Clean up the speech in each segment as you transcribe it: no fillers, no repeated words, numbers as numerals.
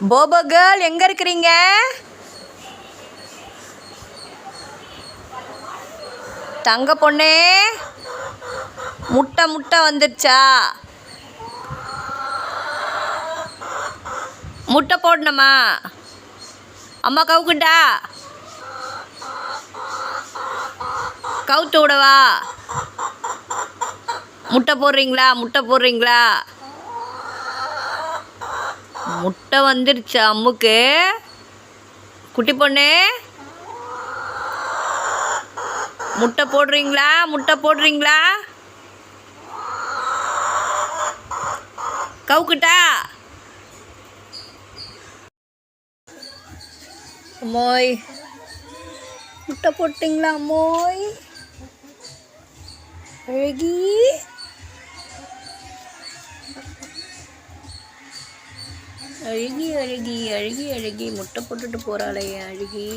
Bobo girl எங்க இருக்கிறீங்க? தங்க பொண்ணே, முட்டை முட்டை வந்துடுச்சா? முட்டை போடணுமா? அம்மா கவுக்குண்டா? கவுத்து விடவா? முட்டை போடுறீங்களா? முட்டை போடுறீங்களா? முட்டை வந்துடுச்சா அம்முக்கு? குட்டி பொண்ணு, முட்டை போடுறீங்களா? முட்டை போடுறீங்களா? கவுக்குட்டா? அம்மோய், முட்டை போட்டிங்களா அம்மோய்? அழகி, அழகி அழகி அழகி அழகி முட்டை போட்டுட்டு போகிறாளே அழகி.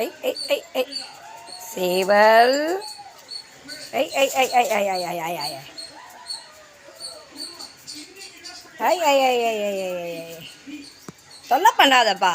ஐ ஐ ஐ ஐ சேவல், ஐ ஐ ஐ ஐ ஐ ஐ ஐ ஐ ஐ ஐ ஐ ஐ ஐ ஐ ஐ ஐ ஐ தொல்லை பண்ணாதப்பா.